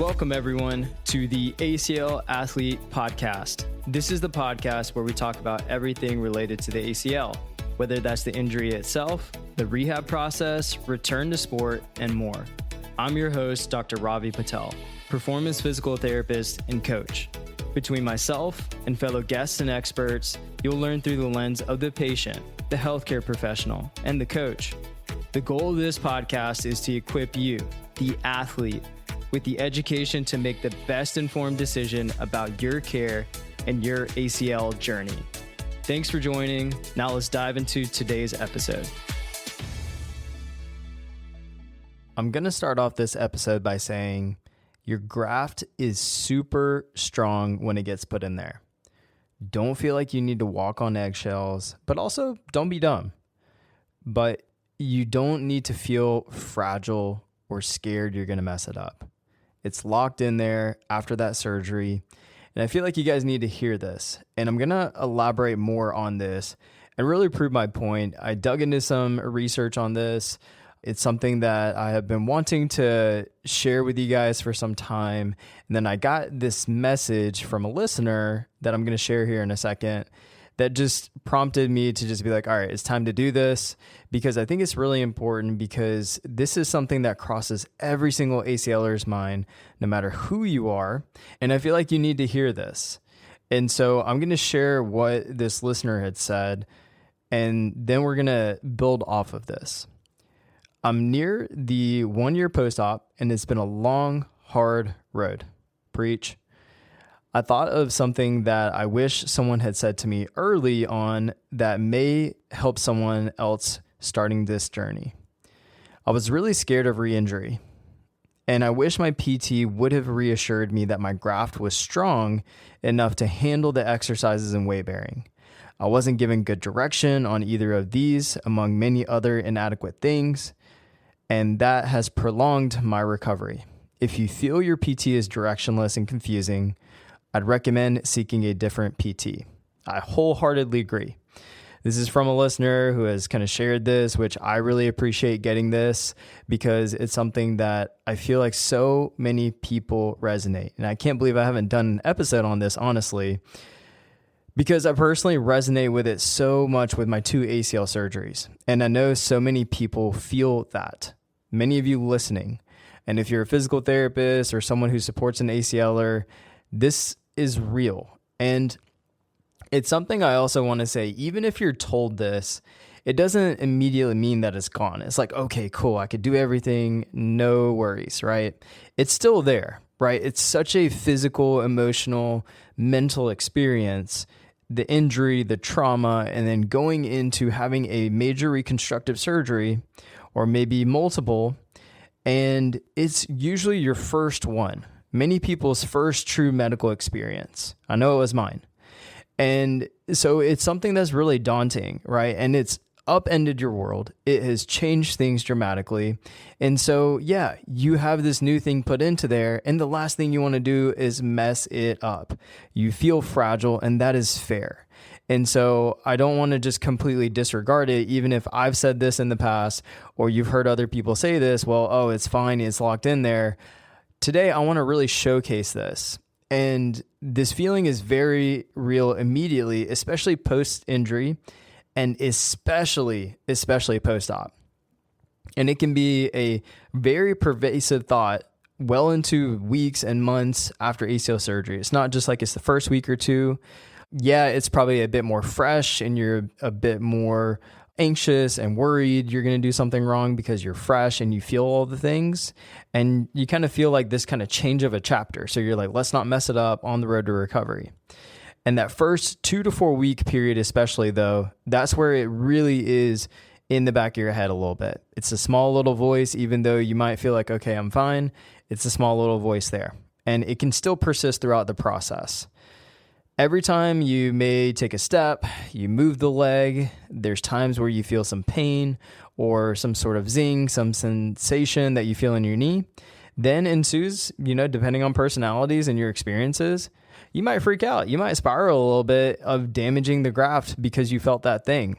Welcome, everyone, to the ACL Athlete Podcast. This is the podcast where we talk about everything related to the ACL, whether that's the injury itself, the rehab process, return to sport, and more. I'm your host, Dr. Ravi Patel, performance physical therapist and coach. Between myself and fellow guests and experts, you'll learn through the lens of the patient, the healthcare professional, and the coach. The goal of this podcast is to equip you, the athlete, with the education to make the best informed decision about your care and your ACL journey. Thanks for joining. Now let's dive into today's episode. I'm going to start off this episode by saying your graft is super strong when it gets put in there. Don't feel like you need to walk on eggshells, but also don't be dumb. But you don't need to feel fragile or scared you're going to mess it up. It's locked in there after that surgery. And I feel like you guys need to hear this. And I'm going to elaborate more on this and really prove my point. I dug into some research on this. It's something that I have been wanting to share with you guys for some time. And then I got this message from a listener that I'm going to share here in a second that just prompted me to just be like, all right, it's time to do this, because I think it's really important, because this is something that crosses every single ACLer's mind, no matter who you are. And I feel like you need to hear this. And so I'm going to share what this listener had said, and then we're going to build off of this. I'm near the 1 year post-op, and it's been a long, hard road. Preach. I thought of something that I wish someone had said to me early on that may help someone else starting this journey. I was really scared of re-injury, and I wish my PT would have reassured me that my graft was strong enough to handle the exercises and weight bearing. I wasn't given good direction on either of these, among many other inadequate things, and that has prolonged my recovery. If you feel your PT is directionless and confusing, I'd recommend seeking a different PT. I wholeheartedly agree. This is from a listener who has kind of shared this, which I really appreciate getting this, because it's something that I feel like so many people resonate. And I can't believe I haven't done an episode on this, honestly, because I personally resonate with it so much with my 2 ACL surgeries. And I know so many people feel that. Many of you listening. And if you're a physical therapist or someone who supports an ACLer, this is real. And it's something I also want to say, even if you're told this, it doesn't immediately mean that it's gone. It's like, okay, cool, I could do everything, no worries, right? It's still there, right? It's such a physical, emotional, mental experience, the injury, the trauma, and then going into having a major reconstructive surgery, or maybe multiple, and it's usually your first one. Many people's first true medical experience. I know it was mine. And so it's something that's really daunting, right? And it's upended your world. It has changed things dramatically. And so, yeah, you have this new thing put into there, and the last thing you want to do is mess it up. You feel fragile, and that is fair. And so I don't want to just completely disregard it, even if I've said this in the past, or you've heard other people say this, well, oh, it's fine, it's locked in there. Today, I want to really showcase this. And this feeling is very real immediately, especially post-injury, and especially post-op. And it can be a very pervasive thought well into weeks and months after ACL surgery. It's not just like it's the first week or two. Yeah, it's probably a bit more fresh, and you're a bit more anxious and worried you're going to do something wrong because you're fresh and you feel all the things, and you kind of feel like this kind of change of a chapter. So you're like, let's not mess it up on the road to recovery. And that first 2 to 4 week period, especially though, that's where it really is in the back of your head a little bit. It's a small little voice, even though you might feel like, okay, I'm fine. It's a small little voice there, and it can still persist throughout the process. Every time you may take a step, you move the leg, there's times where you feel some pain or some sort of zing, some sensation that you feel in your knee. Then ensues, depending on personalities and your experiences, you might freak out. You might spiral a little bit of damaging the graft because you felt that thing.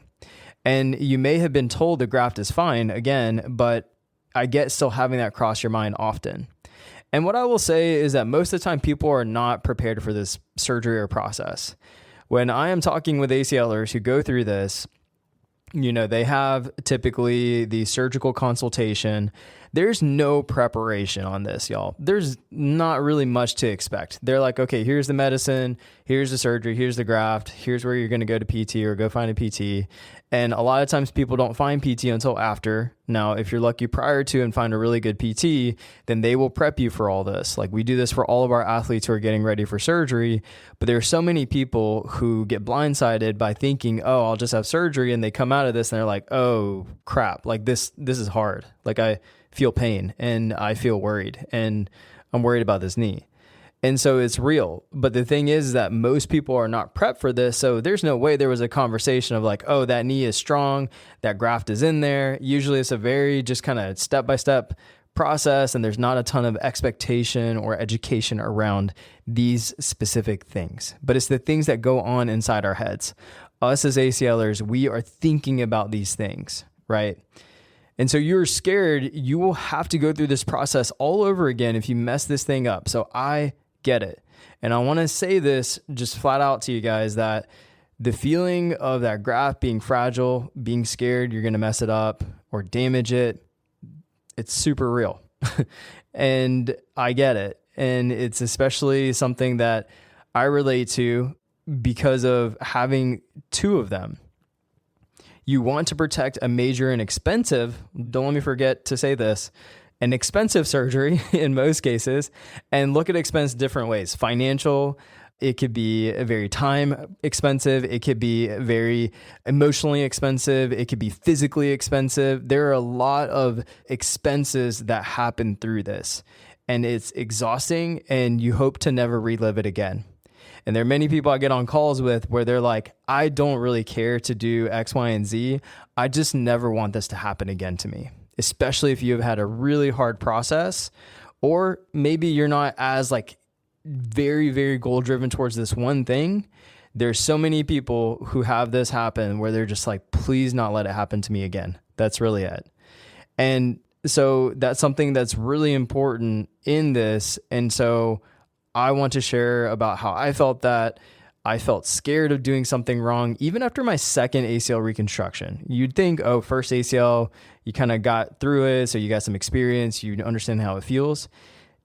And you may have been told the graft is fine again, but I get still having that cross your mind often. And what I will say is that most of the time people are not prepared for this surgery or process. When I am talking with ACLers who go through this, they have typically the surgical consultation. There's no preparation on this, y'all. There's not really much to expect. They're like, okay, here's the medicine, here's the surgery, here's the graft, here's where you're going to go to PT or go find a PT. And a lot of times people don't find PT until after. Now, if you're lucky prior to and find a really good PT, then they will prep you for all this. Like we do this for all of our athletes who are getting ready for surgery. But there are so many people who get blindsided by thinking, oh, I'll just have surgery. And they come out of this and they're like, oh, crap. Like this is hard. Like I feel pain and I feel worried and I'm worried about this knee. And so it's real. But the thing is that most people are not prepped for this. So there's no way there was a conversation of like, oh, that knee is strong, that graft is in there. Usually it's a very just kind of step-by-step process. And there's not a ton of expectation or education around these specific things. But it's the things that go on inside our heads. Us as ACLers, we are thinking about these things, right? And so you're scared. You will have to go through this process all over again if you mess this thing up. So I get it. And I want to say this just flat out to you guys that the feeling of that graft being fragile, being scared you're going to mess it up or damage it, it's super real. And I get it. And it's especially something that I relate to because of having two of them. You want to protect a major and expensive, don't let me forget to say this, an expensive surgery in most cases, and look at expense different ways. Financial, it could be very time expensive. It could be very emotionally expensive. It could be physically expensive. There are a lot of expenses that happen through this, and it's exhausting, and you hope to never relive it again. And there are many people I get on calls with where they're like, I don't really care to do X, Y, and Z. I just never want this to happen again to me, especially if you've had a really hard process, or maybe you're not as like very, very goal driven towards this one thing. There's so many people who have this happen where they're just like, please not let it happen to me again. That's really it. And so that's something that's really important in this. And so I want to share about how I felt that I felt scared of doing something wrong, even after my second ACL reconstruction. You'd think, oh, first ACL, you kind of got through it, so you got some experience, you understand how it feels.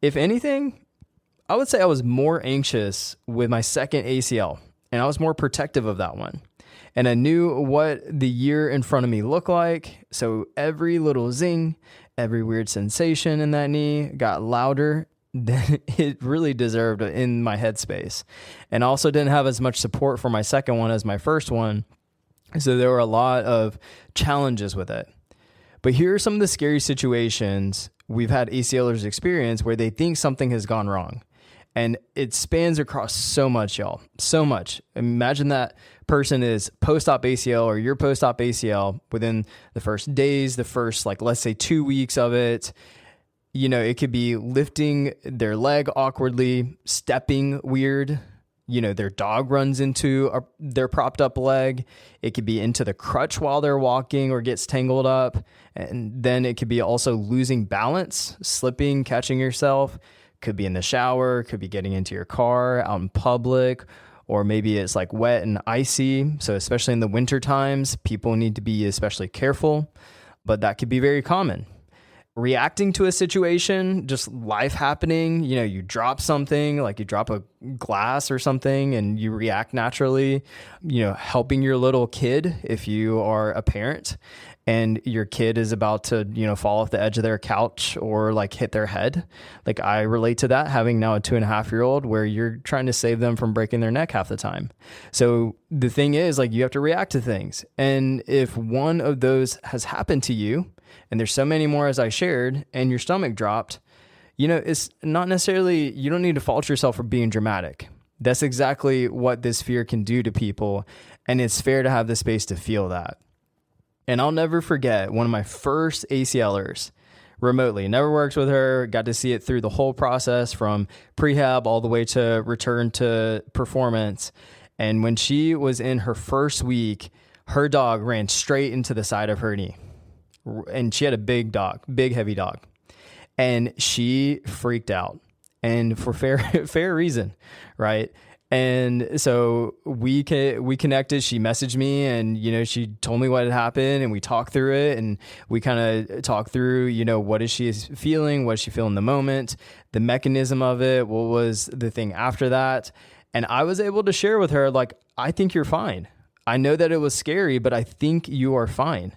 If anything, I would say I was more anxious with my second ACL, and I was more protective of that one. And I knew what the year in front of me looked like, so every little zing, every weird sensation in that knee got louder than it really deserved in my headspace. And I also didn't have as much support for my second one as my first one. So there were a lot of challenges with it. But here are some of the scary situations we've had ACLers experience where they think something has gone wrong. And it spans across so much, y'all. So much. Imagine that person is post-op ACL or you're post-op ACL within the first days, the first, like, let's say 2 weeks of it. You know, it could be lifting their leg awkwardly, stepping weird. You know, their dog runs into their propped up leg. It could be into the crutch while they're walking or gets tangled up. And then it could be also losing balance, slipping, catching yourself. Could be in the shower, could be getting into your car, out in public, or maybe it's like wet and icy. So especially in the winter times, people need to be especially careful, but that could be very common. Reacting to a situation, just life happening, you know, you drop something, like you drop a glass or something and you react naturally, you know, helping your little kid if you are a parent and your kid is about to, you know, fall off the edge of their couch or like hit their head. Like I relate to that, having now a 2.5-year-old where you're trying to save them from breaking their neck half the time. So the thing is, like, you have to react to things. And if one of those has happened to you, and there's so many more as I shared, and your stomach dropped, you know, it's not necessarily, you don't need to fault yourself for being dramatic. That's exactly what this fear can do to people. And it's fair to have the space to feel that. And I'll never forget one of my first ACLers remotely. Never worked with her, got to see it through the whole process from prehab all the way to return to performance. And when she was in her first week, her dog ran straight into the side of her knee. And she had a big dog, big, heavy dog. and she freaked out, and for fair reason, right? And so we connected. She messaged me, and she told me what had happened, and we talked through it, and we kind of talked through what is she feeling, what does she feel in the moment, the mechanism of it, what was the thing after that. And I was able to share with her, like, I think you're fine. I know that it was scary, but I think you are fine.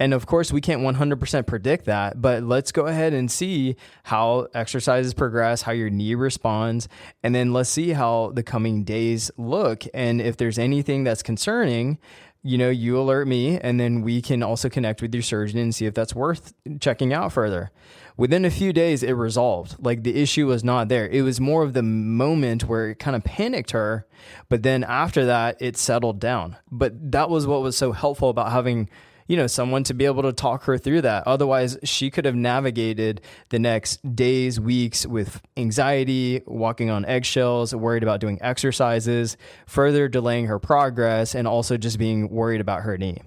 And of course, we can't 100% predict that, but let's go ahead and see how exercises progress, how your knee responds, and then let's see how the coming days look. And if there's anything that's concerning, you alert me, and then we can also connect with your surgeon and see if that's worth checking out further. Within a few days, it resolved. Like, the issue was not there. It was more of the moment where it kind of panicked her, but then after that, it settled down. But that was what was so helpful about having someone to be able to talk her through that. Otherwise, she could have navigated the next days, weeks with anxiety, walking on eggshells, worried about doing exercises, further delaying her progress, and also just being worried about her knee.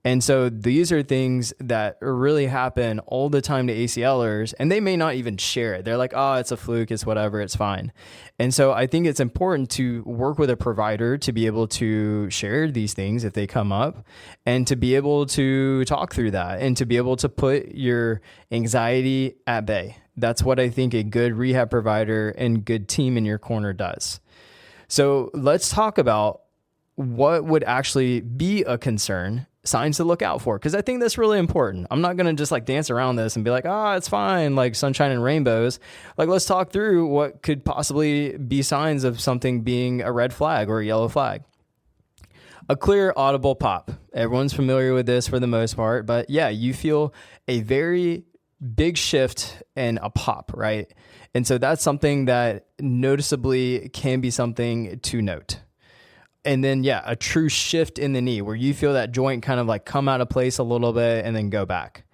And so these are things that really happen all the time to ACLers, and they may not even share it. They're like, oh, it's a fluke, it's whatever, it's fine. And so I think it's important to work with a provider to be able to share these things if they come up, and to be able to talk through that, and to be able to put your anxiety at bay. That's what I think a good rehab provider and good team in your corner does. So let's talk about what would actually be a concern, signs to look out for, because I think that's really important. I'm not going to just like dance around this and be like, it's fine, like sunshine and rainbows. Like, let's talk through what could possibly be signs of something being a red flag or a yellow flag. A clear audible pop. Everyone's familiar with this for the most part, but yeah, you feel a very big shift and a pop, right? And so that's something that noticeably can be something to note. And then, a true shift in the knee where you feel that joint kind of like come out of place a little bit and then go back.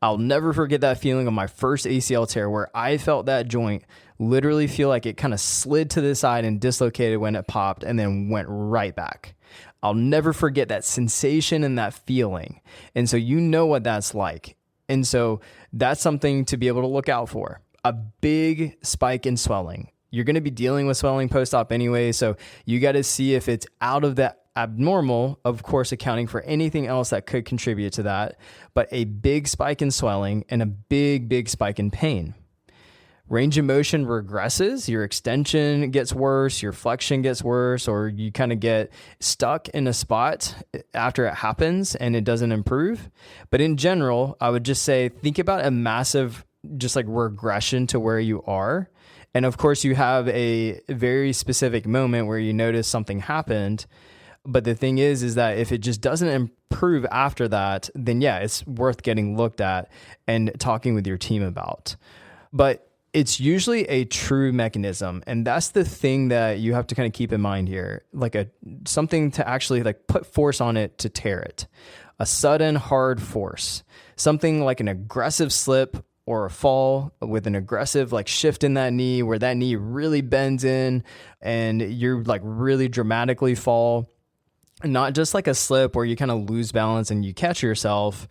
I'll never forget that feeling of my first ACL tear where I felt that joint literally feel like it kind of slid to the side and dislocated when it popped and then went right back. I'll never forget that sensation and that feeling. And so what that's like. And so that's something to be able to look out for. A big spike in swelling. You're going to be dealing with swelling post-op anyway, so you got to see if it's out of that abnormal, of course, accounting for anything else that could contribute to that, but a big spike in swelling and a big spike in pain. Range of motion regresses, your extension gets worse, your flexion gets worse, or you kind of get stuck in a spot after it happens and it doesn't improve. But in general, I would just say, think about a massive just like regression to where you are. And of course, you have a very specific moment where you notice something happened. But the thing is that if it just doesn't improve after that, then it's worth getting looked at and talking with your team about. But it's usually a true mechanism. And that's the thing that you have to kind of keep in mind here, like something to actually like put force on it to tear it. A sudden hard force, something like an aggressive slip or a fall with an aggressive like shift in that knee where that knee really bends in and you're like really dramatically fall. Not just like a slip where you kind of lose balance and you catch yourself.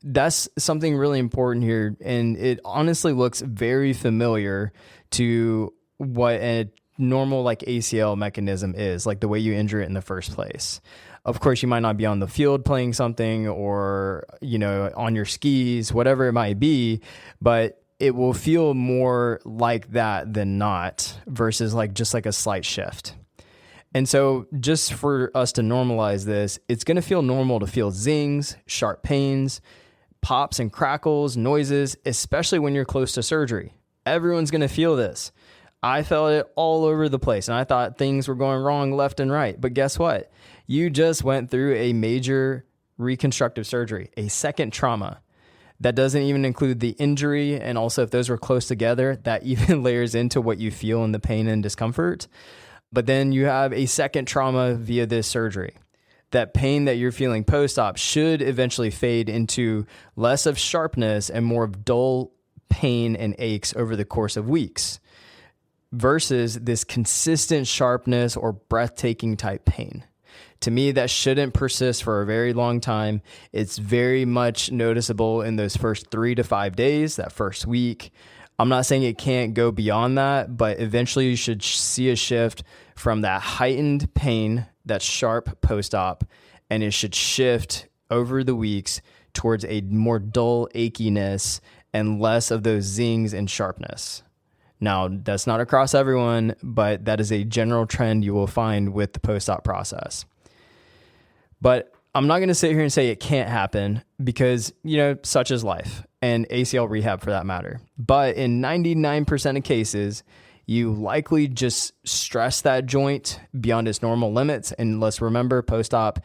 That's something really important here. And it honestly looks very familiar to what a normal like ACL mechanism is, like the way you injure it in the first place. Of course, you might not be on the field playing something or, on your skis, whatever it might be, but it will feel more like that than not versus like just like a slight shift. And so just for us to normalize this, it's going to feel normal to feel zings, sharp pains, pops and crackles, noises, especially when you're close to surgery. Everyone's going to feel this. I felt it all over the place and I thought things were going wrong left and right. But guess what? You just went through a major reconstructive surgery, a second trauma. That doesn't even include the injury. And also if those were close together, that even layers into what you feel in the pain and discomfort. But then you have a second trauma via this surgery. That pain that you're feeling post-op should eventually fade into less of sharpness and more of dull pain and aches over the course of weeks versus this consistent sharpness or breathtaking type pain. To me, that shouldn't persist for a very long time. It's very much noticeable in those first 3 to 5 days, that first week. I'm not saying it can't go beyond that, but eventually you should see a shift from that heightened pain, that sharp post-op, and it should shift over the weeks towards a more dull achiness and less of those zings and sharpness. Now, that's not across everyone, but that is a general trend you will find with the post-op process. But I'm not going to sit here and say it can't happen because, such is life and ACL rehab for that matter. But in 99% of cases, you likely just stress that joint beyond its normal limits. And let's remember, post-op,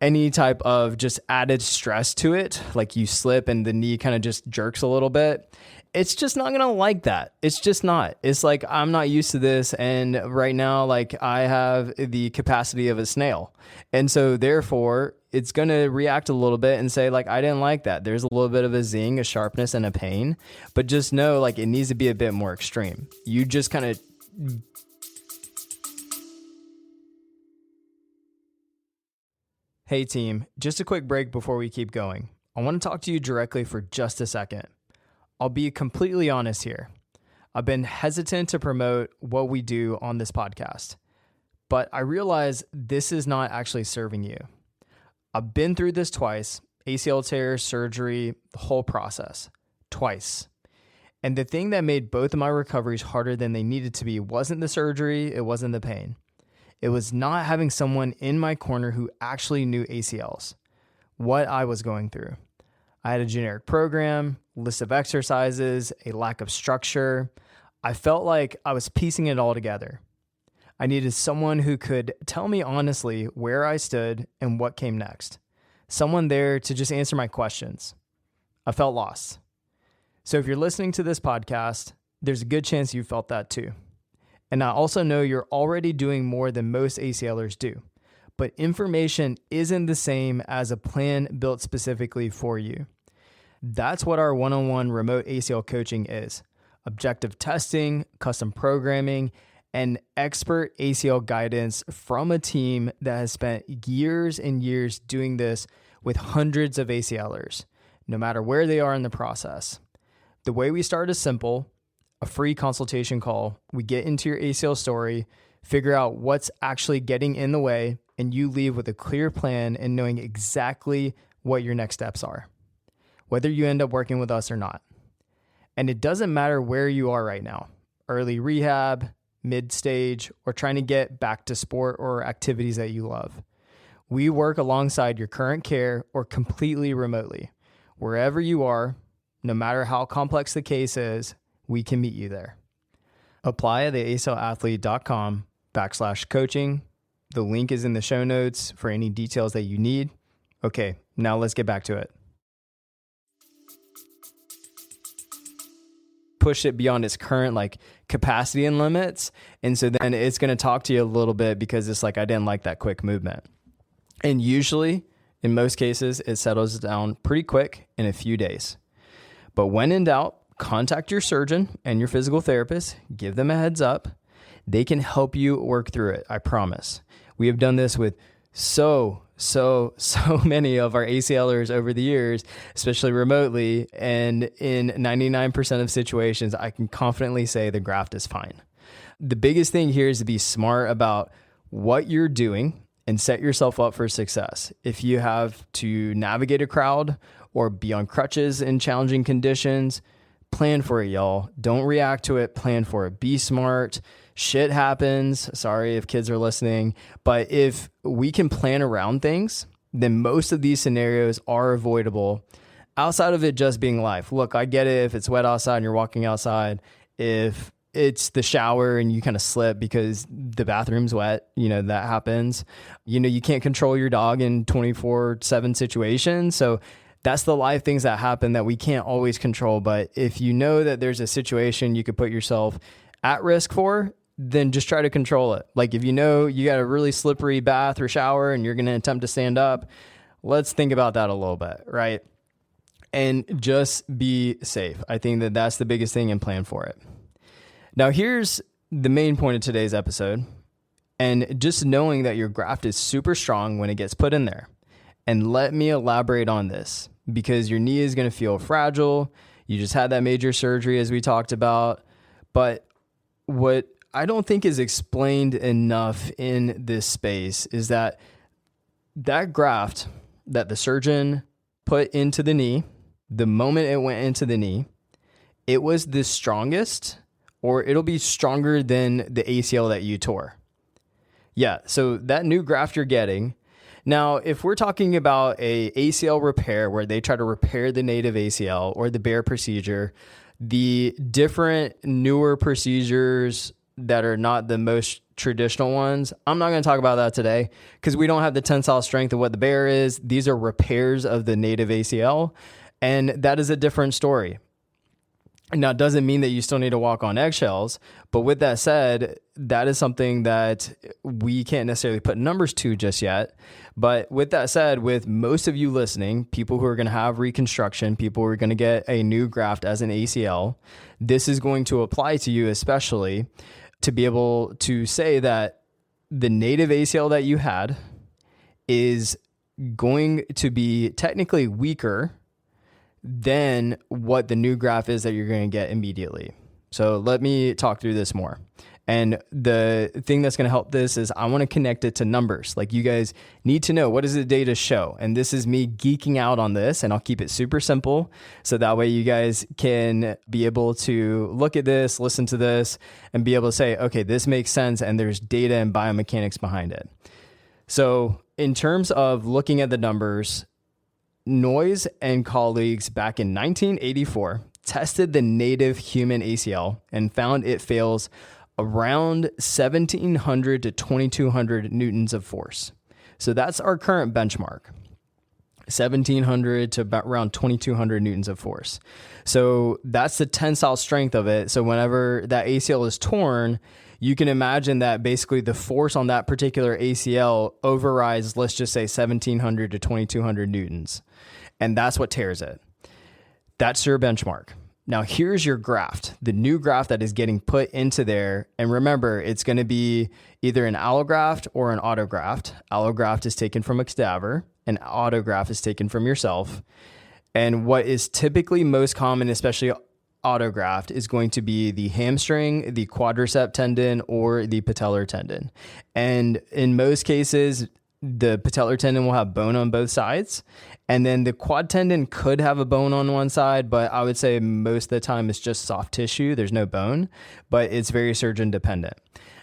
any type of just added stress to it, like you slip and the knee kind of just jerks a little bit, it's just not going to like that. It's just not. It's like, I'm not used to this. And right now, like I have the capacity of a snail. And so therefore, it's going to react a little bit and say like, I didn't like that. There's a little bit of a zing, a sharpness, and a pain, but just know like it needs to be a bit more extreme. You just kind of Hey team, just a quick break before we keep going. I want to talk to you directly for just a second. I'll be completely honest here. I've been hesitant to promote what we do on this podcast, but I realize this is not actually serving you. I've been through this twice, ACL tear, surgery, the whole process, twice. And the thing that made both of my recoveries harder than they needed to be wasn't the surgery, it wasn't the pain. It was not having someone in my corner who actually knew ACLs, what I was going through. I had a generic program, list of exercises, a lack of structure. I felt like I was piecing it all together. I needed someone who could tell me honestly where I stood and what came next. Someone there to just answer my questions. I felt lost. So if you're listening to this podcast, there's a good chance you felt that too. And I also know you're already doing more than most ACLers do, but information isn't the same as a plan built specifically for you. That's what our one-on-one remote ACL coaching is. Objective testing, custom programming, and expert ACL guidance from a team that has spent years and years doing this with hundreds of ACLers, no matter where they are in the process. The way we start is simple. A free consultation call. We get into your ACL story, figure out what's actually getting in the way, and you leave with a clear plan and knowing exactly what your next steps are, whether you end up working with us or not. And it doesn't matter where you are right now, early rehab, mid-stage, or trying to get back to sport or activities that you love. We work alongside your current care or completely remotely. Wherever you are, no matter how complex the case is, we can meet you there. Apply at the aclathlete.com/coaching. The link is in the show notes for any details that you need. Okay, now let's get back to it. Push it beyond its current capacity and limits. And so then it's going to talk to you a little bit because it's like, I didn't like that quick movement. And usually, in most cases, it settles down pretty quick in a few days. But when in doubt, contact your surgeon and your physical therapist, give them a heads up. They can help you work through it, I promise. We have done this with so many of our ACLers over the years, especially remotely, and in 99% of situations, I can confidently say the graft is fine. The biggest thing here is to be smart about what you're doing and set yourself up for success. If you have to navigate a crowd or be on crutches in challenging conditions, plan for it, y'all. Don't react to it. Plan for it. Be smart. Shit happens. Sorry if kids are listening. But if we can plan around things, then most of these scenarios are avoidable outside of it just being life. Look, I get it if it's wet outside and you're walking outside. If it's the shower and you kind of slip because the bathroom's wet, that happens. You can't control your dog in 24/7 situations. So that's the life things that happen that we can't always control. But if you know that there's a situation you could put yourself at risk for, then just try to control it. Like if you know you got a really slippery bath or shower and you're going to attempt to stand up, let's think about that a little bit, right? And just be safe. I think that that's the biggest thing and plan for it. Now here's the main point of today's episode. And just knowing that your graft is super strong when it gets put in there. And let me elaborate on this, because your knee is going to feel fragile. You just had that major surgery, as we talked about. But what I don't think is explained enough in this space is that graft that the surgeon put into the knee, the moment it went into the knee, it was the strongest, or it'll be stronger than the ACL that you tore. Yeah, so that new graft you're getting. Now, if we're talking about a ACL repair where they try to repair the native ACL or the bare procedure, the different newer procedures that are not the most traditional ones, I'm not going to talk about that today because we don't have the tensile strength of what the bare is. These are repairs of the native ACL, and that is a different story. Now, it doesn't mean that you still need to walk on eggshells, but with that said, that is something that we can't necessarily put numbers to just yet. But with that said, with most of you listening, people who are going to have reconstruction, people who are going to get a new graft as an ACL, this is going to apply to you, especially to be able to say that the native ACL that you had is going to be technically weaker than what the new graft is that you're going to get immediately. So let me talk through this more. And the thing that's going to help this is I want to connect it to numbers. Like, you guys need to know, what does the data show? And this is me geeking out on this, and I'll keep it super simple. So that way you guys can be able to look at this, listen to this, and be able to say, okay, this makes sense. And there's data and biomechanics behind it. So in terms of looking at the numbers, Noyes and colleagues back in 1984 tested the native human ACL and found it fails around 1,700 to 2,200 newtons of force. So that's our current benchmark, 1,700 to about around 2,200 newtons of force. So that's the tensile strength of it. So whenever that ACL is torn, you can imagine that basically the force on that particular ACL overrides, let's just say 1,700 to 2,200 newtons. And that's what tears it. That's your benchmark. Now here's your graft, the new graft that is getting put into there. And remember, it's going to be either an allograft or an autograft. Allograft is taken from a cadaver, and autograft is taken from yourself. And what is typically most common, especially autograft, is going to be the hamstring, the quadricep tendon, or the patellar tendon. And in most cases, the patellar tendon will have bone on both sides. And then the quad tendon could have a bone on one side, but I would say most of the time it's just soft tissue. There's no bone, but it's very surgeon dependent.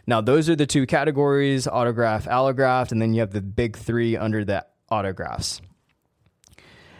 Now, those are the two categories, autograft, allograft, and then you have the big three under the autografts.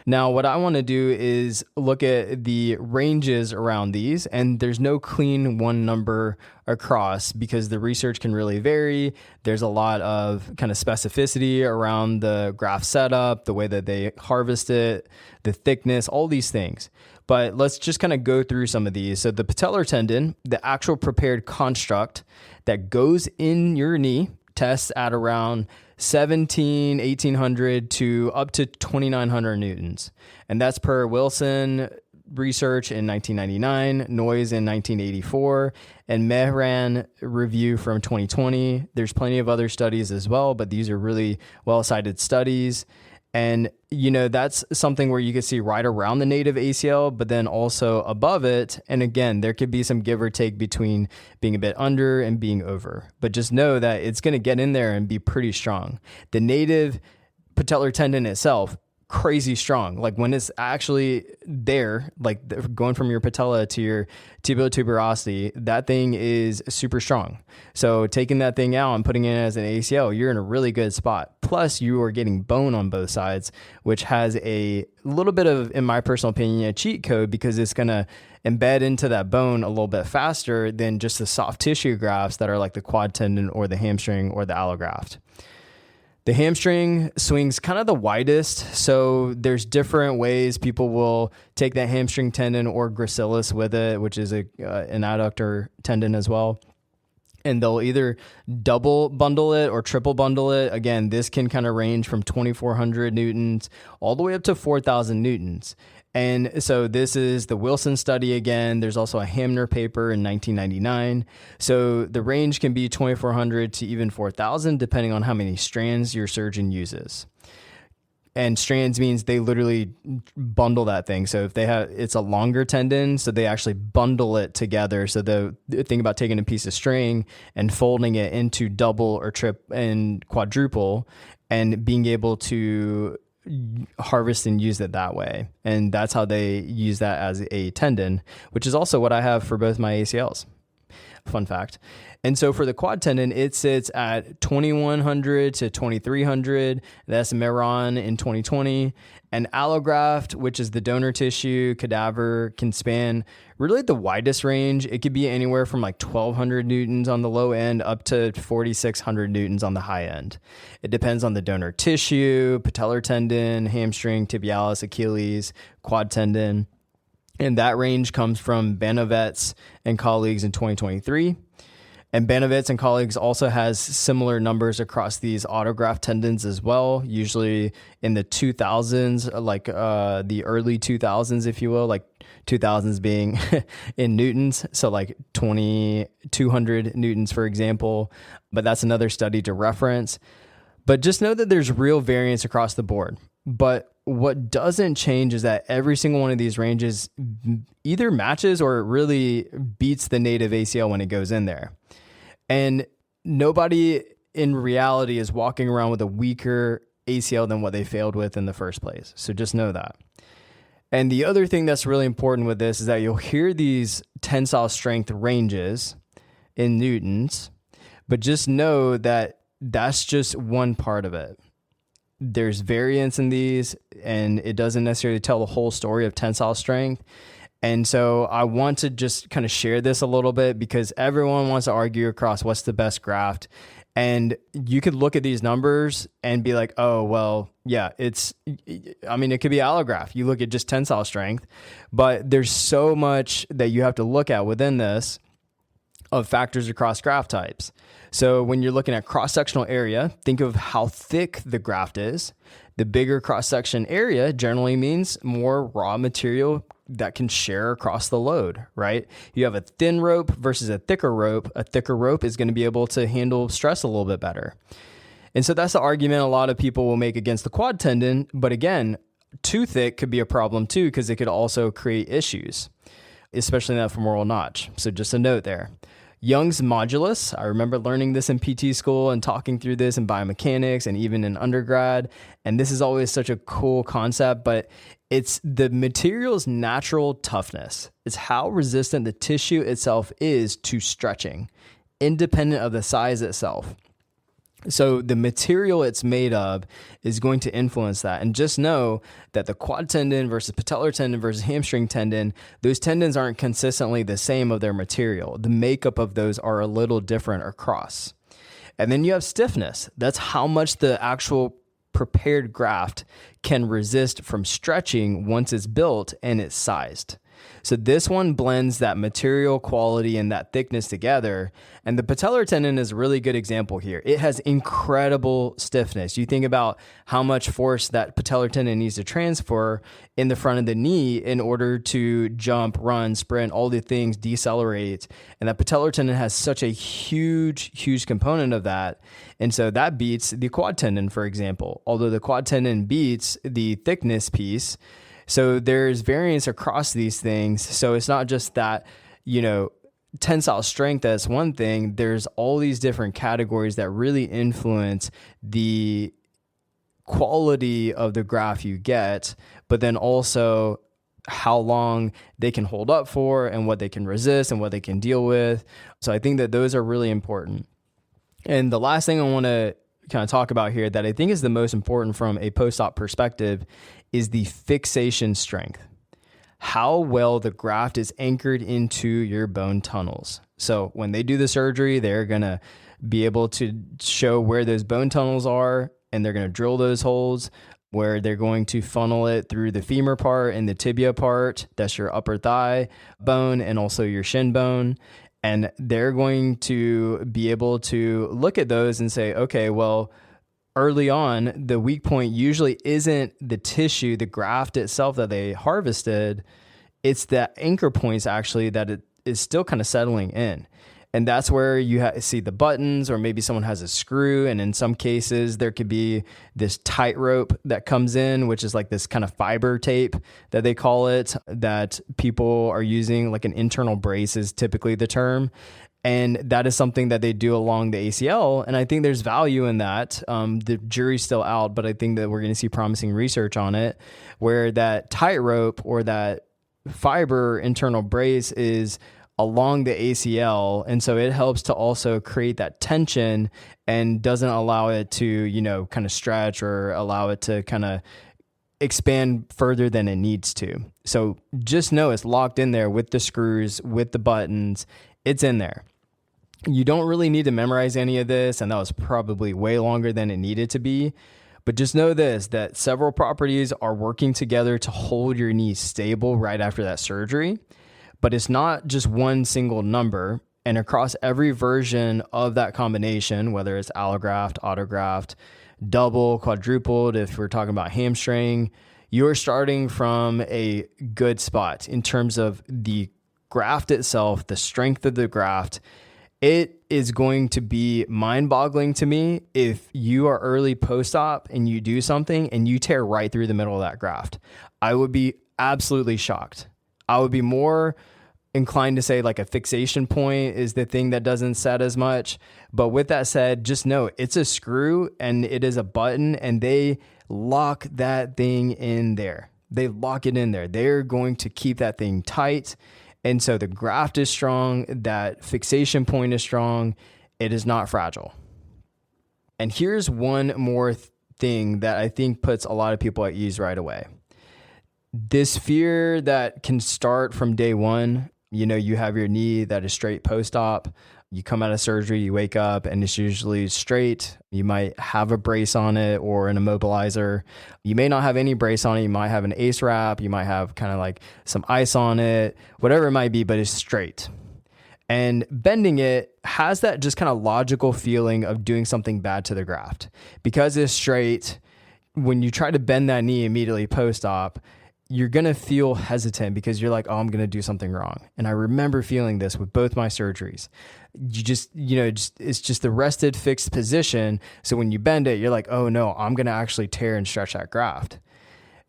Now, what I want to do is look at the ranges around these, and there's no clean one number across because the research can really vary. There's a lot of kind of specificity around the graft setup, the way that they harvest it, the thickness, all these things. But let's just kind of go through some of these. So the patellar tendon, the actual prepared construct that goes in your knee, tests at around 1,800 to up to 2,900 newtons. And that's per Wilson research in 1999, Noyes in 1984, and Mehran review from 2020. There's plenty of other studies as well, but these are really well-cited studies. And, you know, that's something where you could see right around the native ACL, but then also above it. And again, there could be some give or take between being a bit under and being over. But just know that it's going to get in there and be pretty strong. The native patellar tendon itself, crazy strong. Like when it's actually there, like going from your patella to your tibial tuberosity, that thing is super strong. So taking that thing out and putting it as an ACL, you're in a really good spot. Plus you are getting bone on both sides, which has a little bit of, in my personal opinion, a cheat code because it's going to embed into that bone a little bit faster than just the soft tissue grafts that are like the quad tendon or the hamstring or the allograft. The hamstring swings kind of the widest, so there's different ways people will take that hamstring tendon or gracilis with it, which is an adductor tendon as well. And they'll either double bundle it or triple bundle it. Again, this can kind of range from 2,400 newtons all the way up to 4,000 newtons. And so this is the Wilson study again. There's also a Hamner paper in 1999. So the range can be 2,400 to even 4,000, depending on how many strands your surgeon uses. And strands means they literally bundle that thing. So if it's a longer tendon, so they actually bundle it together. So the thing about taking a piece of string and folding it into double or trip and quadruple and being able to harvest and use it that way. And that's how they use that as a tendon, which is also what I have for both my ACLs. Fun fact. And so for the quad tendon, it sits at 2,100 to 2,300. That's Meron in 2020. And allograft, which is the donor tissue cadaver, can span really the widest range. It could be anywhere from like 1,200 newtons on the low end up to 4,600 newtons on the high end. It depends on the donor tissue, patellar tendon, hamstring, tibialis, Achilles, quad tendon. And that range comes from Banovets and colleagues in 2023. And Banovets and colleagues also has similar numbers across these autograft tendons as well, usually in the 2000s, like the early 2000s, if you will, like 2000s being in newtons. So like 2,200 newtons, for example. But that's another study to reference. But just know that there's real variance across the board. But what doesn't change is that every single one of these ranges either matches or it really beats the native ACL when it goes in there. And nobody in reality is walking around with a weaker ACL than what they failed with in the first place. So just know that. And the other thing that's really important with this is that you'll hear these tensile strength ranges in newtons, but just know that that's just one part of it. There's variance in these, and it doesn't necessarily tell the whole story of tensile strength. And so I want to just kind of share this a little bit because everyone wants to argue across what's the best graft. And you could look at these numbers and be like, oh, well, yeah, it could be allograft. You look at just tensile strength, but there's so much that you have to look at within this of factors across graft types. So when you're looking at cross-sectional area, think of how thick the graft is. The bigger cross-section area generally means more raw material that can share across the load, right? You have a thin rope versus a thicker rope. A thicker rope is going to be able to handle stress a little bit better. And so that's the argument a lot of people will make against the quad tendon. But again, too thick could be a problem too, because it could also create issues, especially in that femoral notch. So just a note there. Young's modulus, I remember learning this in PT school and talking through this in biomechanics and even in undergrad. And this is always such a cool concept, but it's the material's natural toughness. It's how resistant the tissue itself is to stretching, independent of the size itself. So the material it's made of is going to influence that. And just know that the quad tendon versus patellar tendon versus hamstring tendon, those tendons aren't consistently the same of their material. The makeup of those are a little different across. And then you have stiffness. That's how much the actual prepared graft can resist from stretching once it's built and it's sized. So this one blends that material quality and that thickness together. And the patellar tendon is a really good example here. It has incredible stiffness. You think about how much force that patellar tendon needs to transfer in the front of the knee in order to jump, run, sprint, all the things, decelerate. And that patellar tendon has such a huge component of that. And so that beats the quad tendon, for example. Although the quad tendon beats the thickness piece, so there's variance across these things. So it's not just that, tensile strength as one thing. There's all these different categories that really influence the quality of the graft you get, but then also how long they can hold up for and what they can resist and what they can deal with. So I think that those are really important. And the last thing I want to kind of talk about here that I think is the most important from a post-op perspective is the fixation strength. How well the graft is anchored into your bone tunnels. So when they do the surgery, they're going to be able to show where those bone tunnels are, and they're going to drill those holes where they're going to funnel it through the femur part and the tibia part. That's your upper thigh bone and also your shin bone. And they're going to be able to look at those and say, okay, well, early on, the weak point usually isn't the tissue, the graft itself that they harvested. It's the anchor points actually that it is still kind of settling in. And that's where you see the buttons, or maybe someone has a screw. And in some cases, there could be this tightrope that comes in, which is like this kind of fiber tape that they call it, that people are using. Like an internal brace is typically the term. And that is something that they do along the ACL. And I think there's value in that. The jury's still out, but I think that we're going to see promising research on it, where that tightrope or that fiber internal brace is along the ACL. And so it helps to also create that tension and doesn't allow it to, kind of stretch or allow it to kind of expand further than it needs to. So just know it's locked in there with the screws, with the buttons. It's in there. You don't really need to memorize any of this, and that was probably way longer than it needed to be. But just know this, that several properties are working together to hold your knee stable right after that surgery. But it's not just one single number. And across every version of that combination, whether it's allograft, autograft, double, quadrupled, if we're talking about hamstring, you're starting from a good spot in terms of the graft itself, the strength of the graft. It is going to be mind-boggling to me if you are early post-op and you do something and you tear right through the middle of that graft. I would be absolutely shocked. I would be more inclined to say like a fixation point is the thing that doesn't set as much. But with that said, just know it's a screw and it is a button, and they lock that thing in there. They lock it in there. They're going to keep that thing tight. And so the graft is strong, that fixation point is strong, it is not fragile. And here's one more thing that I think puts a lot of people at ease right away. This fear that can start from day one, you have your knee that is straight post-op, you come out of surgery, you wake up and it's usually straight. You might have a brace on it or an immobilizer. You may not have any brace on it. You might have an ACE wrap. You might have kind of like some ice on it, whatever it might be, but it's straight. And bending it has that just kind of logical feeling of doing something bad to the graft. Because it's straight, when you try to bend that knee immediately post-op, you're going to feel hesitant because you're like, oh, I'm going to do something wrong. And I remember feeling this with both my surgeries. It's just the rested, fixed position. So when you bend it, you're like, oh no, I'm going to actually tear and stretch that graft.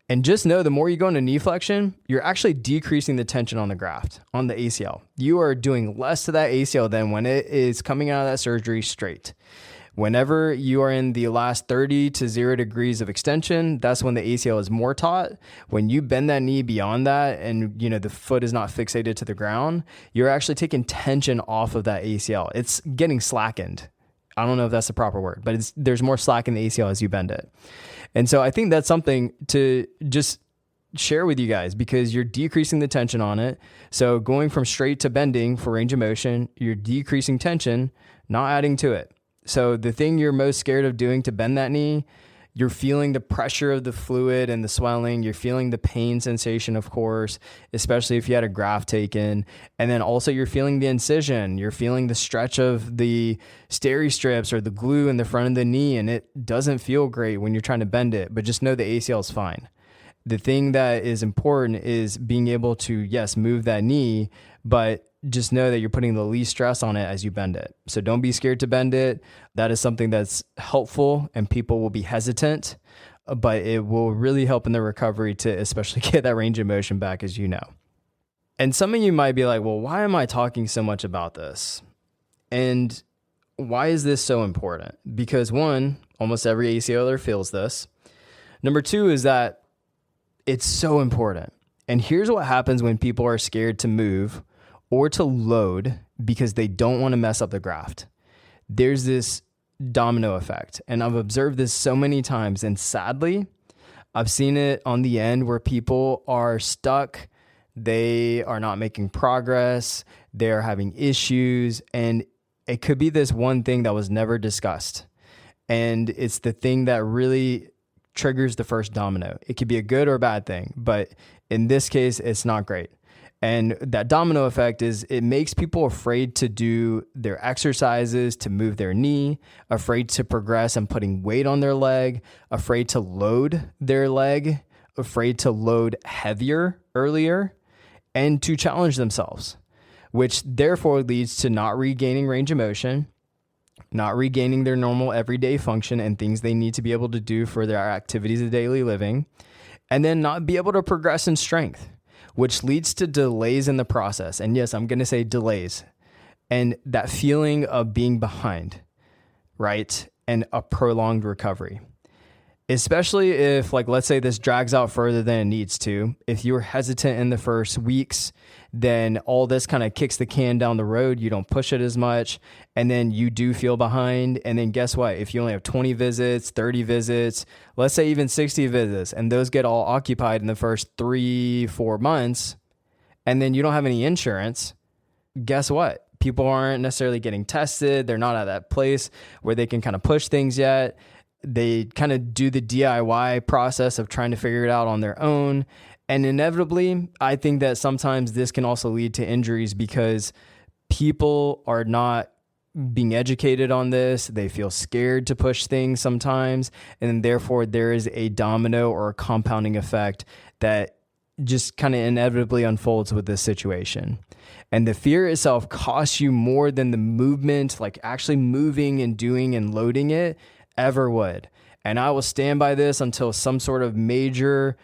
And just know the more you go into knee flexion, you're actually decreasing the tension on the graft, on the ACL. You are doing less to that ACL than when it is coming out of that surgery straight. Whenever you are in the last 30 to 0 degrees of extension, that's when the ACL is more taut. When you bend that knee beyond that and the foot is not fixated to the ground, you're actually taking tension off of that ACL. It's getting slackened. I don't know if that's the proper word, but there's more slack in the ACL as you bend it. And so I think that's something to just share with you guys because you're decreasing the tension on it. So going from straight to bending for range of motion, you're decreasing tension, not adding to it. So the thing you're most scared of doing to bend that knee, you're feeling the pressure of the fluid and the swelling. You're feeling the pain sensation, of course, especially if you had a graft taken. And then also you're feeling the incision. You're feeling the stretch of the steri strips or the glue in the front of the knee. And it doesn't feel great when you're trying to bend it, but just know the ACL is fine. The thing that is important is being able to, yes, move that knee, but just know that you're putting the least stress on it as you bend it. So don't be scared to bend it. That is something that's helpful and people will be hesitant, but it will really help in the recovery to especially get that range of motion back, as you know. And some of you might be like, well, why am I talking so much about this? And why is this so important? Because one, almost every ACLer feels this. Number two is that it's so important. And here's what happens when people are scared to move or to load because they don't want to mess up the graft. There's this domino effect. And I've observed this so many times. And sadly, I've seen it on the end where people are stuck. They are not making progress. They're having issues. And it could be this one thing that was never discussed. And it's the thing that really triggers the first domino. It could be a good or bad thing, but in this case, it's not great. And that domino effect is it makes people afraid to do their exercises, to move their knee, afraid to progress and putting weight on their leg, afraid to load their leg, afraid to load heavier earlier, and to challenge themselves, which therefore leads to not regaining range of motion, not regaining their normal everyday function and things they need to be able to do for their activities of daily living, and then not be able to progress in strength, which leads to delays in the process. And yes, I'm going to say delays and that feeling of being behind, right? And a prolonged recovery. Especially if, like, let's say this drags out further than it needs to. If you're hesitant in the first weeks, then all this kind of kicks the can down the road. You don't push it as much, and then you do feel behind. And then guess what? If you only have 20 visits, 30 visits, let's say even 60 visits, and those get all occupied in the first 3-4 months, and then you don't have any insurance, guess what? People aren't necessarily getting tested. They're not at that place where they can kind of push things yet. They kind of do the DIY process of trying to figure it out on their own. And inevitably, I think that sometimes this can also lead to injuries because people are not being educated on this. They feel scared to push things sometimes. And therefore, there is a domino or a compounding effect that just kind of inevitably unfolds with this situation. And the fear itself costs you more than the movement, like actually moving and doing and loading it, ever would. And I will stand by this until some sort of major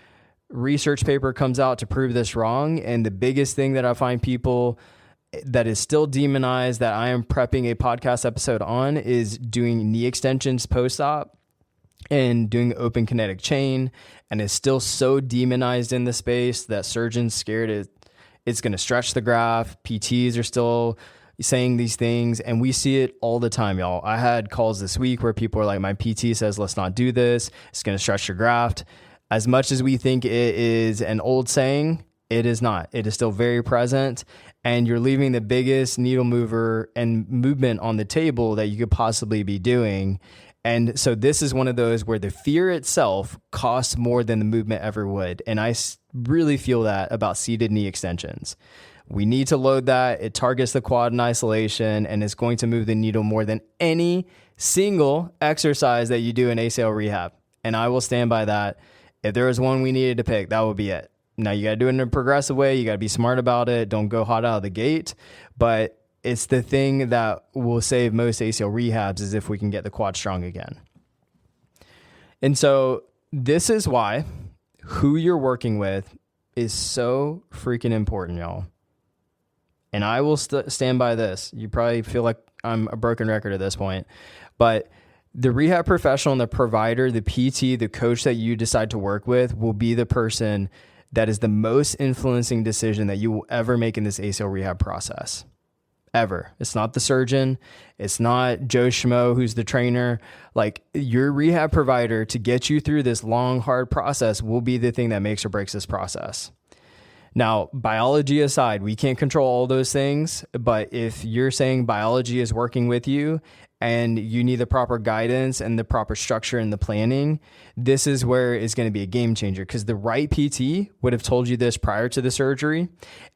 research paper comes out to prove this wrong. And the biggest thing that I find people that is still demonized that I am prepping a podcast episode on is doing knee extensions post-op and doing open kinetic chain, and is still so demonized in the space that surgeons scared it's going to stretch the graft. PTs are still saying these things, and we see it all the time, y'all. I had calls this week where people are like, my PT says, let's not do this. It's going to stretch your graft. As much as we think it is an old saying, it is not. It is still very present, and you're leaving the biggest needle mover and movement on the table that you could possibly be doing. And so this is one of those where the fear itself costs more than the movement ever would. And I really feel that about seated knee extensions. We need to load that. It targets the quad in isolation, and it's going to move the needle more than any single exercise that you do in ACL rehab. And I will stand by that. If there was one we needed to pick, that would be it. Now, you got to do it in a progressive way. You got to be smart about it. Don't go hot out of the gate. But it's the thing that will save most ACL rehabs is if we can get the quad strong again. And so this is why who you're working with is so freaking important, y'all. And I will stand by this. You probably feel like I'm a broken record at this point, but the rehab professional and the provider, the PT, the coach that you decide to work with will be the person that is the most influencing decision that you will ever make in this ACL rehab process. Ever. It's not the surgeon. It's not Joe Schmo, who's the trainer. Like, your rehab provider to get you through this long, hard process will be the thing that makes or breaks this process. Now, biology aside, we can't control all those things, but if you're saying biology is working with you and you need the proper guidance and the proper structure and the planning, this is where it's going to be a game changer, because the right PT would have told you this prior to the surgery,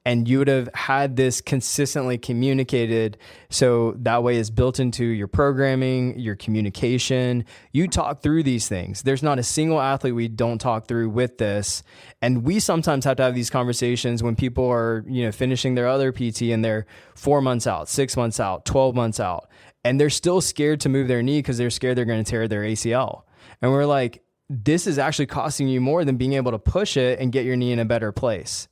and you would have had this consistently communicated. So that way it's built into your programming, your communication. You talk through these things. There's not a single athlete we don't talk through with this. And we sometimes have to have these conversations when people are, finishing their other PT and they're 4 months out, 6 months out, 12 months out, and they're still scared to move their knee because they're scared they're going to tear their ACL. And we're like, this is actually costing you more than being able to push it and get your knee in a better place.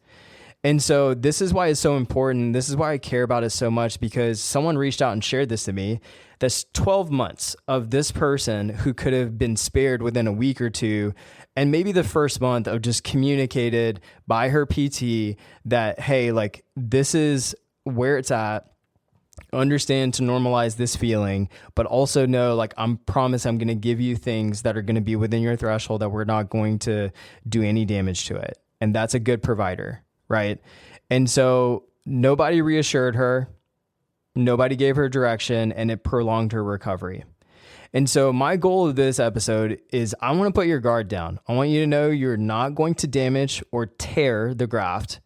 And so this is why it's so important. This is why I care about it so much, because someone reached out and shared this to me. That's 12 months of this person who could have been spared within a week or two. And maybe the first month of just communicated by her PT that, hey, like, this is where it's at. Understand to normalize this feeling, but also know, like, I'm going to give you things that are going to be within your threshold, that we're not going to do any damage to it. And that's a good provider, right? And so nobody reassured her, nobody gave her direction, and it prolonged her recovery. And so my goal of this episode is I want to put your guard down. I want you to know you're not going to damage or tear the graft.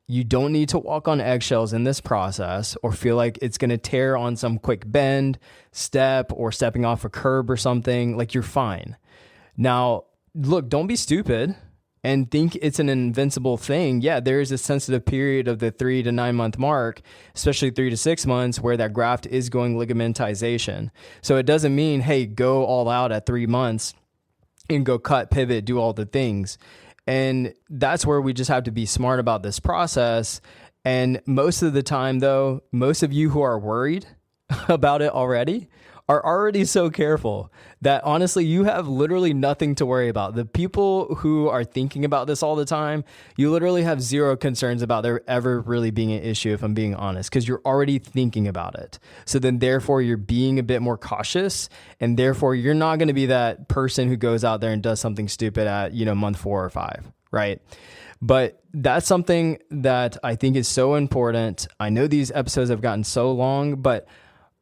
You don't need to walk on eggshells in this process or feel like it's going to tear on some quick bend, step, or stepping off a curb or something. Like, you're fine. Now, look, don't be stupid and think it's an invincible thing. Yeah, there is a sensitive period of the 3 to 9 month mark, especially 3 to 6 months, where that graft is going ligamentization. So it doesn't mean, hey, go all out at 3 months and go cut, pivot, do all the things. And that's where we just have to be smart about this process. And most of the time, though, most of you who are worried about it already are already so careful that honestly, you have literally nothing to worry about. The people who are thinking about this all the time, you literally have zero concerns about there ever really being an issue, if I'm being honest, because you're already thinking about it. So then therefore you're being a bit more cautious, and therefore you're not going to be that person who goes out there and does something stupid at, month 4 or 5, right? But that's something that I think is so important. I know these episodes have gotten so long, but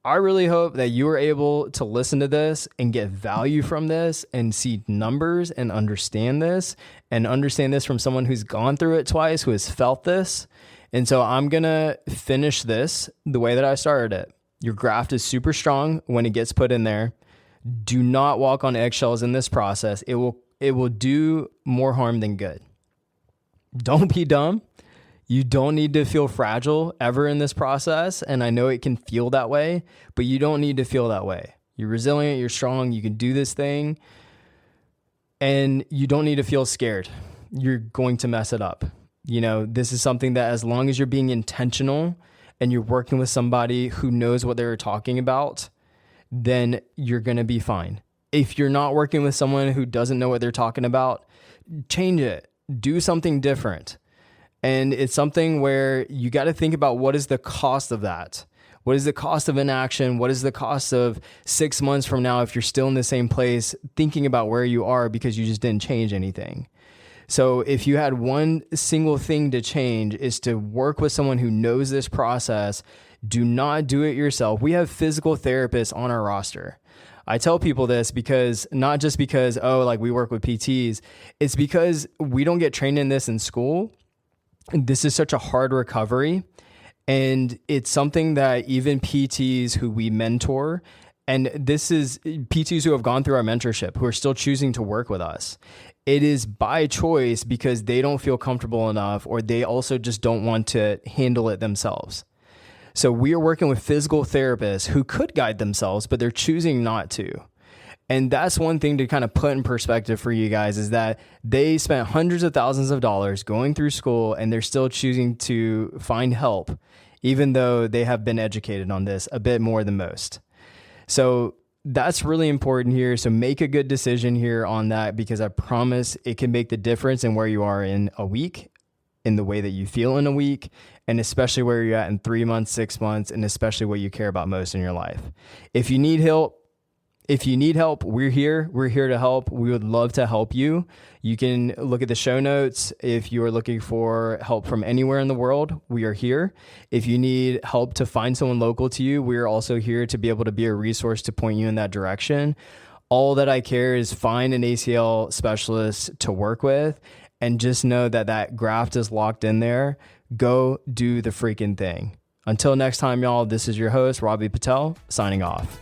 I really hope that you are able to listen to this and get value from this and see numbers and understand this from someone who's gone through it twice, who has felt this. And so I'm going to finish this the way that I started it. Your graft is super strong when it gets put in there. Do not walk on eggshells in this process. It will do more harm than good. Don't be dumb. You don't need to feel fragile ever in this process. And I know it can feel that way, but you don't need to feel that way. You're resilient, you're strong, you can do this thing, and you don't need to feel scared. You're going to mess it up. This is something that, as long as you're being intentional and you're working with somebody who knows what they're talking about, then you're going to be fine. If you're not working with someone who doesn't know what they're talking about, change it. Do something different. And it's something where you got to think about, what is the cost of that? What is the cost of inaction? What is the cost of 6 months from now if you're still in the same place thinking about where you are because you just didn't change anything? So if you had one single thing to change, is to work with someone who knows this process. Do not do it yourself. We have physical therapists on our roster. I tell people this because, not just because, we work with PTs. It's because we don't get trained in this in school. This is such a hard recovery, and it's something that even PTs who we mentor, and this is PTs who have gone through our mentorship, who are still choosing to work with us. It is by choice because they don't feel comfortable enough, or they also just don't want to handle it themselves. So we are working with physical therapists who could guide themselves, but they're choosing not to. And that's one thing to kind of put in perspective for you guys, is that they spent hundreds of thousands of dollars going through school, and they're still choosing to find help, even though they have been educated on this a bit more than most. So that's really important here. So make a good decision here on that, because I promise it can make the difference in where you are in a week, in the way that you feel in a week, and especially where you're at in 3 months, 6 months, and especially what you care about most in your life. If you need help, we're here. We're here to help. We would love to help you. You can look at the show notes. If you are looking for help from anywhere in the world, we are here. If you need help to find someone local to you, we are also here to be able to be a resource to point you in that direction. All that I care is find an ACL specialist to work with, and just know that that graft is locked in there. Go do the freaking thing. Until next time, y'all, this is your host, Robbie Patel, signing off.